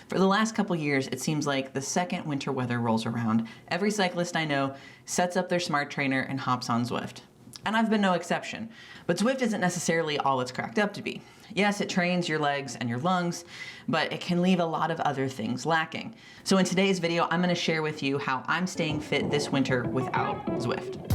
For the last couple years, it seems like the second winter weather rolls around, every cyclist I know sets up their smart trainer and hops on Zwift. And I've been no exception. But Zwift isn't necessarily all it's cracked up to be. Yes, it trains your legs and your lungs, but it can leave a lot of other things lacking. So in today's video, I'm going to share with you how I'm staying fit this winter without Zwift.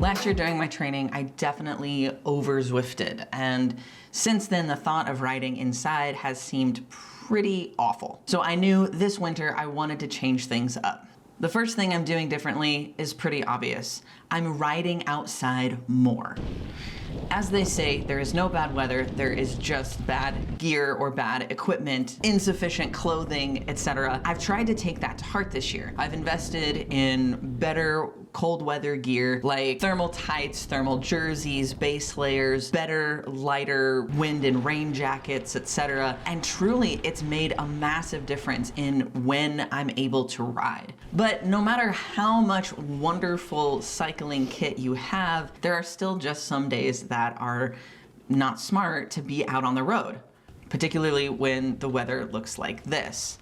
Last year during my training, I definitely over-Zwifted, and since then the thought of riding inside has seemed pretty awful. So I knew this winter I wanted to change things up. The first thing I'm doing differently is pretty obvious. I'm riding outside more. As they say, there is no bad weather, there is just bad gear or bad equipment, insufficient clothing, etc. I've tried to take that to heart this year. I've invested in better cold weather gear like thermal tights, thermal jerseys, base layers, better, lighter wind and rain jackets, etc. And truly, it's made a massive difference in when I'm able to ride. But no matter how much wonderful cycling kit you have, there are still just some days that are not smart to be out on the road, particularly when the weather looks like this.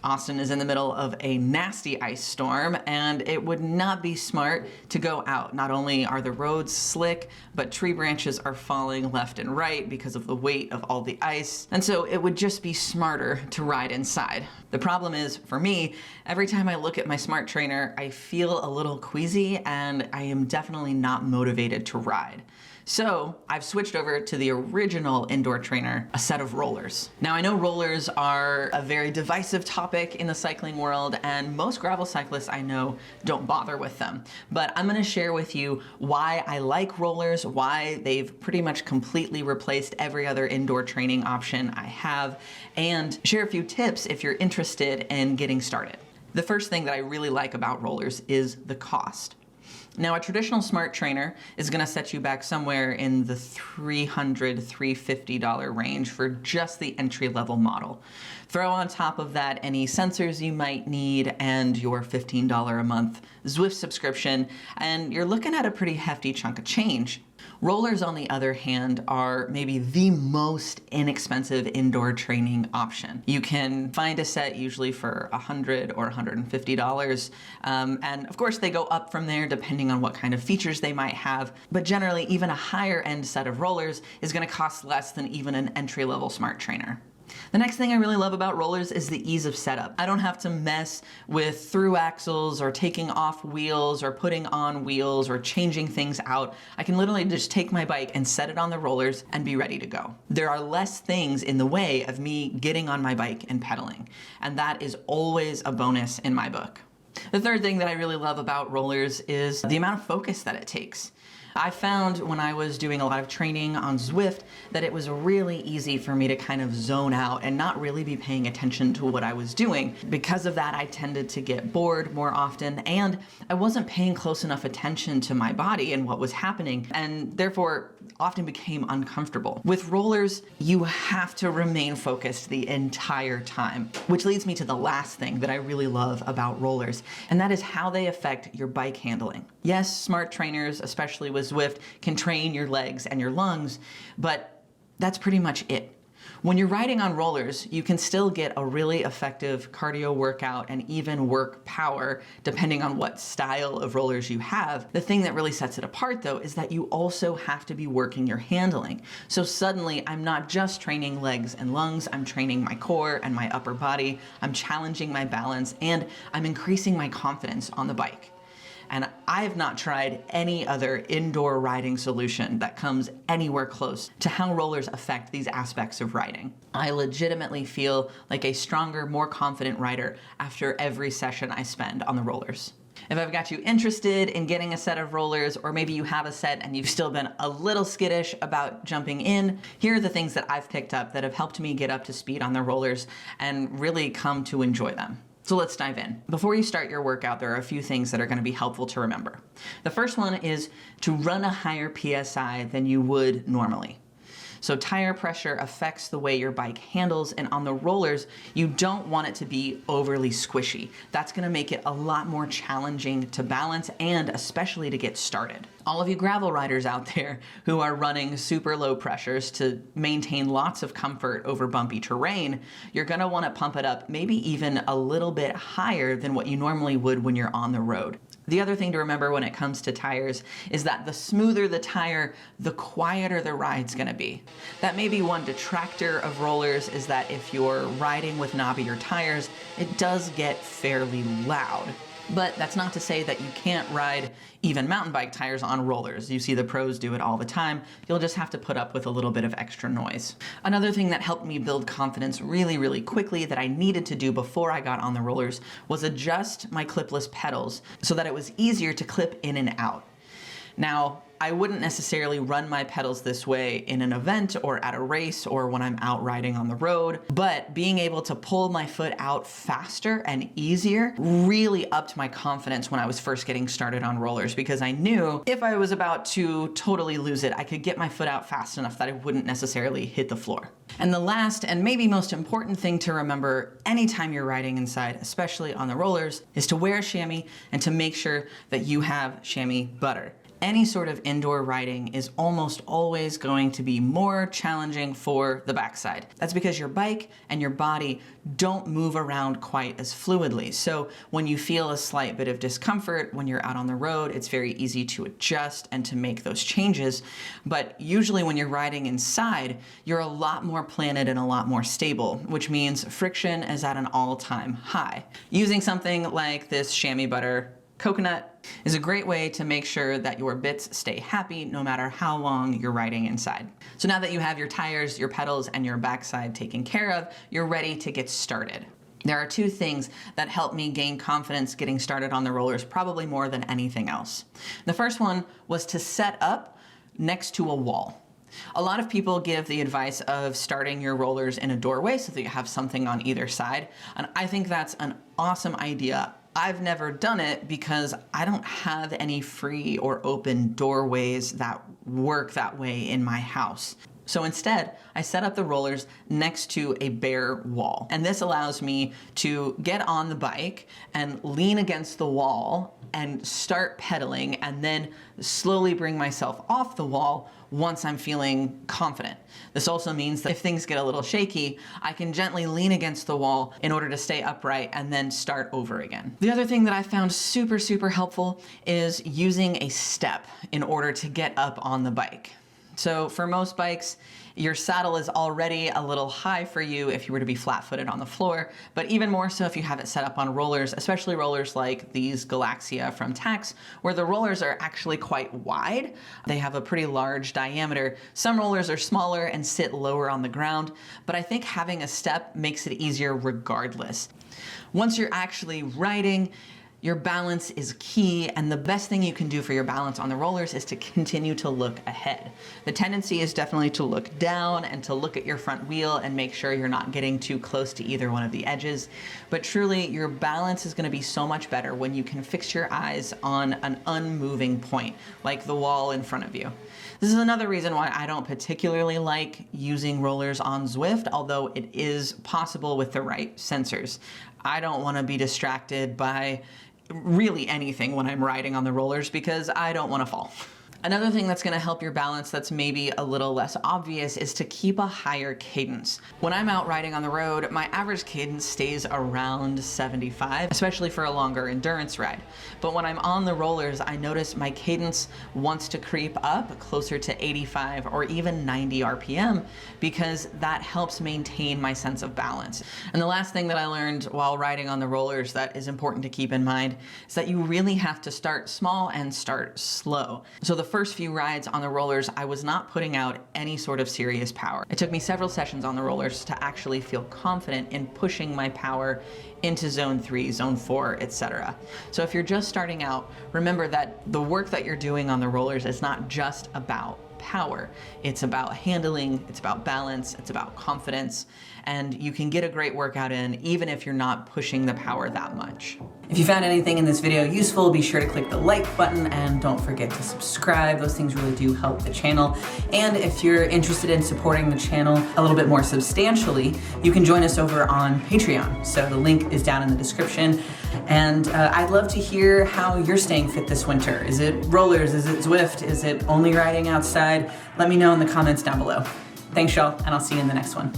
Austin is in the middle of a nasty ice storm, and it would not be smart to go out. Not only are the roads slick, but tree branches are falling left and right because of the weight of all the ice, and so it would just be smarter to ride inside. The problem is, for me, every time I look at my smart trainer, I feel a little queasy, and I am definitely not motivated to ride. So I've switched over to the original indoor trainer, a set of rollers. Now I know rollers are a very divisive topic in the cycling world, and most gravel cyclists I know don't bother with them. But I'm gonna share with you why I like rollers, why they've pretty much completely replaced every other indoor training option I have, and share a few tips if you're interested in getting started. The first thing that I really like about rollers is the cost. Now, a traditional smart trainer is gonna set you back somewhere in the $300, $350 range for just the entry-level model. Throw on top of that any sensors you might need and your $15 a month Zwift subscription, and you're looking at a pretty hefty chunk of change. Rollers, on the other hand, are maybe the most inexpensive indoor training option. You can find a set usually for $100 or $150, and of course they go up from there depending on what kind of features they might have, but generally even a higher end set of rollers is going to cost less than even an entry-level smart trainer. The next thing I really love about rollers is the ease of setup. I don't have to mess with through axles or taking off wheels or putting on wheels or changing things out. I can literally just take my bike and set it on the rollers and be ready to go. There are less things in the way of me getting on my bike and pedaling, and that is always a bonus in my book. The third thing that I really love about rollers is the amount of focus that it takes. I found when I was doing a lot of training on Zwift that it was really easy for me to kind of zone out and not really be paying attention to what I was doing. Because of that, I tended to get bored more often, and I wasn't paying close enough attention to my body and what was happening, and therefore often became uncomfortable. With rollers, you have to remain focused the entire time, which leads me to the last thing that I really love about rollers, and that is how they affect your bike handling. Yes, smart trainers, especially with Zwift, can train your legs and your lungs, but that's pretty much it. When you're riding on rollers, you can still get a really effective cardio workout and even work power depending on what style of rollers you have. The thing that really sets it apart though is that you also have to be working your handling. So suddenly I'm not just training legs and lungs, I'm training my core and my upper body, I'm challenging my balance, and I'm increasing my confidence on the bike. And I have not tried any other indoor riding solution that comes anywhere close to how rollers affect these aspects of riding. I legitimately feel like a stronger, more confident rider after every session I spend on the rollers. If I've got you interested in getting a set of rollers, or maybe you have a set and you've still been a little skittish about jumping in, here are the things that I've picked up that have helped me get up to speed on the rollers and really come to enjoy them. So let's dive in. Before you start your workout, there are a few things that are going to be helpful to remember. The first one is to run a higher PSI than you would normally. So tire pressure affects the way your bike handles, and on the rollers, you don't want it to be overly squishy. That's gonna make it a lot more challenging to balance and especially to get started. All of you gravel riders out there who are running super low pressures to maintain lots of comfort over bumpy terrain, you're gonna wanna pump it up maybe even a little bit higher than what you normally would when you're on the road. The other thing to remember when it comes to tires is that the smoother the tire, the quieter the ride's gonna be. That may be one detractor of rollers, is that if you're riding with knobbier tires, it does get fairly loud. But that's not to say that you can't ride even mountain bike tires on rollers. You see the pros do it all the time. You'll just have to put up with a little bit of extra noise. Another thing that helped me build confidence really quickly that I needed to do before I got on the rollers was adjust my clipless pedals so that it was easier to clip in and out. Now, I wouldn't necessarily run my pedals this way in an event or at a race or when I'm out riding on the road, but being able to pull my foot out faster and easier really upped my confidence when I was first getting started on rollers, because I knew if I was about to totally lose it, I could get my foot out fast enough that I wouldn't necessarily hit the floor. And the last and maybe most important thing to remember anytime you're riding inside, especially on the rollers, is to wear a chamois and to make sure that you have chamois butter. Any sort of indoor riding is almost always going to be more challenging for the backside. That's because your bike and your body don't move around quite as fluidly. So when you feel a slight bit of discomfort when you're out on the road, it's very easy to adjust and to make those changes. But usually when you're riding inside, you're a lot more planted and a lot more stable, which means friction is at an all-time high. Using something like this chamois butter coconut is a great way to make sure that your bits stay happy no matter how long you're riding inside. So now that you have your tires, your pedals, and your backside taken care of, you're ready to get started. There are two things that helped me gain confidence getting started on the rollers, probably more than anything else. The first one was to set up next to a wall. A lot of people give the advice of starting your rollers in a doorway so that you have something on either side, and I think that's an awesome idea. I've never done it because I don't have any free or open doorways that work that way in my house. So instead, I set up the rollers next to a bare wall. And this allows me to get on the bike and lean against the wall and start pedaling, and then slowly bring myself off the wall once I'm feeling confident. This also means that if things get a little shaky, I can gently lean against the wall in order to stay upright and then start over again. The other thing that I found super helpful is using a step in order to get up on the bike. So for most bikes, your saddle is already a little high for you if you were to be flat-footed on the floor, but even more so if you have it set up on rollers, especially rollers like these Galaxia from Tacx, where the rollers are actually quite wide. They have a pretty large diameter. Some rollers are smaller and sit lower on the ground, but I think having a step makes it easier regardless. Once you're actually riding, your balance is key, and the best thing you can do for your balance on the rollers is to continue to look ahead. The tendency is definitely to look down and to look at your front wheel and make sure you're not getting too close to either one of the edges. But truly, your balance is going to be so much better when you can fix your eyes on an unmoving point, like the wall in front of you. This is another reason why I don't particularly like using rollers on Zwift, although it is possible with the right sensors. I don't want to be distracted by really anything when I'm riding on the rollers because I don't want to fall. Another thing that's going to help your balance that's maybe a little less obvious is to keep a higher cadence. When I'm out riding on the road, my average cadence stays around 75, especially for a longer endurance ride. But when I'm on the rollers, I notice my cadence wants to creep up closer to 85 or even 90 RPM because that helps maintain my sense of balance. And the last thing that I learned while riding on the rollers that is important to keep in mind is that you really have to start small and start slow. So the first few rides on the rollers, I was not putting out any sort of serious power. It took me several sessions on the rollers to actually feel confident in pushing my power into zone 3, zone 4, etc. So if you're just starting out, remember that the work that you're doing on the rollers is not just about power. It's about handling, it's about balance, it's about confidence, and you can get a great workout in even if you're not pushing the power that much. If you found anything in this video useful, be sure to click the like button and don't forget to subscribe. Those things really do help the channel. And if you're interested in supporting the channel a little bit more substantially, you can join us over on Patreon. So the link is down in the description. And I'd love to hear how you're staying fit this winter. Is it rollers? Is it Zwift? Is it only riding outside? Let me know in the comments down below. Thanks, y'all, and I'll see you in the next one.